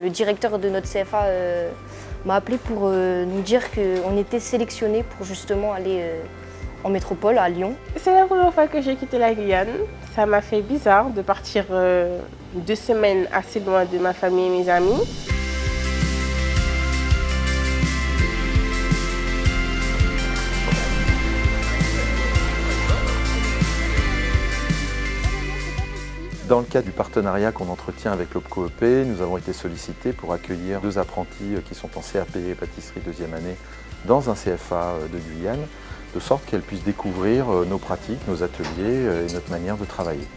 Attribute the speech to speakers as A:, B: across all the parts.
A: Le directeur de notre CFA m'a appelé pour nous dire qu'on était sélectionnés pour justement aller en métropole, à Lyon.
B: C'est la première fois que j'ai quitté la Guyane. Ça m'a fait bizarre de partir 2 semaines assez loin de ma famille et mes amis.
C: Dans le cadre du partenariat qu'on entretient avec l'OPCO-EP, nous avons été sollicités pour accueillir 2 apprentis qui sont en CAP pâtisserie 2e année dans un CFA de Guyane, de sorte qu'elles puissent découvrir nos pratiques, nos ateliers et notre manière de travailler.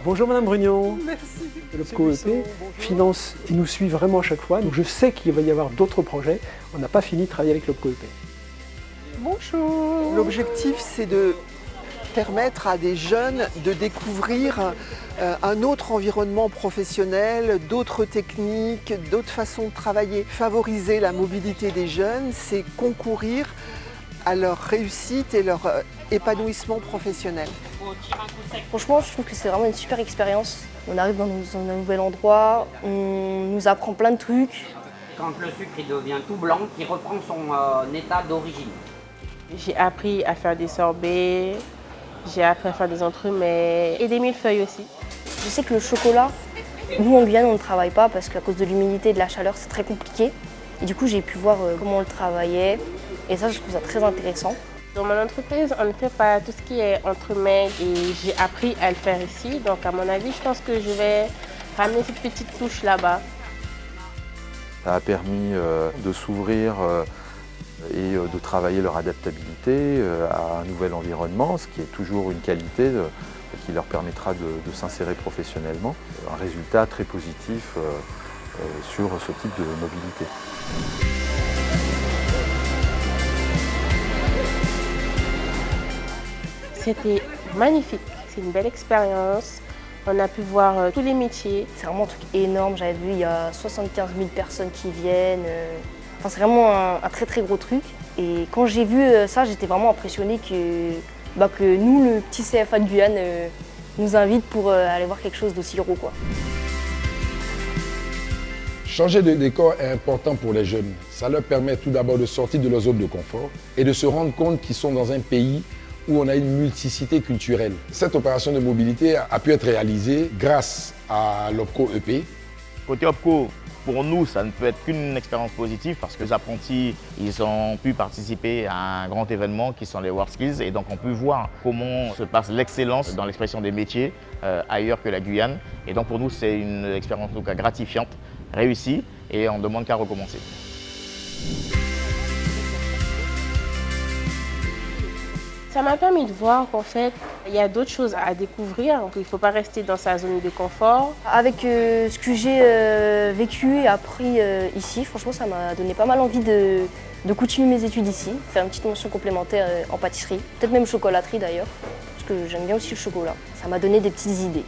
D: Bonjour Madame Brugnon.
E: Merci.
D: L'OPCO-EP finance et nous suit vraiment à chaque fois, donc je sais qu'il va y avoir d'autres projets. On n'a pas fini de travailler avec l'OPCO-EP.
B: Bonjour.
E: L'objectif, c'est de permettre à des jeunes de découvrir un autre environnement professionnel, d'autres techniques, d'autres façons de travailler. Favoriser la mobilité des jeunes, c'est concourir à leur réussite et leur épanouissement professionnel.
A: Franchement, je trouve que c'est vraiment une super expérience. On arrive dans un nouvel endroit, on nous apprend plein de trucs.
F: Quand le sucre il devient tout blanc, il reprend son état d'origine.
B: J'ai appris à faire des sorbets, j'ai appris à faire des entremets et des millefeuilles aussi.
A: Je sais que le chocolat, nous en Guyane, on ne travaille pas parce qu'à cause de l'humidité et de la chaleur, c'est très compliqué. Et du coup, j'ai pu voir comment on le travaillait. Et ça, je trouve ça très intéressant.
B: Dans mon entreprise, on ne fait pas tout ce qui est entremets et j'ai appris à le faire ici. Donc à mon avis, je pense que je vais ramener cette petite touche là-bas.
C: Ça a permis de s'ouvrir et de travailler leur adaptabilité à un nouvel environnement, ce qui est toujours une qualité qui leur permettra de s'insérer professionnellement. Un résultat très positif sur ce type de mobilité.
B: C'était magnifique, c'est une belle expérience. On a pu voir tous les métiers.
A: C'est vraiment un truc énorme. J'avais vu, il y a 75 000 personnes qui viennent. Enfin, c'est vraiment un très très gros truc. Et quand j'ai vu ça, j'étais vraiment impressionnée que nous, le petit CFA de Guyane, nous invite pour aller voir quelque chose d'aussi gros, quoi.
G: Changer de décor est important pour les jeunes. Ça leur permet tout d'abord de sortir de leur zone de confort et de se rendre compte qu'ils sont dans un pays où on a une multiplicité culturelle. Cette opération de mobilité a pu être réalisée grâce à l'OPCO-EP.
H: Côté OPCO, pour nous, ça ne peut être qu'une expérience positive parce que les apprentis, ils ont pu participer à un grand événement qui sont les WorldSkills et donc on peut voir comment se passe l'excellence dans l'expression des métiers ailleurs que la Guyane. Et donc pour nous, c'est une expérience en tout cas gratifiante, réussie et on ne demande qu'à recommencer.
B: Ça m'a permis de voir qu'en fait, il y a d'autres choses à découvrir. Il ne faut pas rester dans sa zone de confort.
A: Avec ce que j'ai vécu et appris ici, franchement, ça m'a donné pas mal envie de continuer mes études ici, faire une petite mention complémentaire en pâtisserie, peut-être même chocolaterie d'ailleurs, parce que j'aime bien aussi le chocolat. Ça m'a donné des petites idées.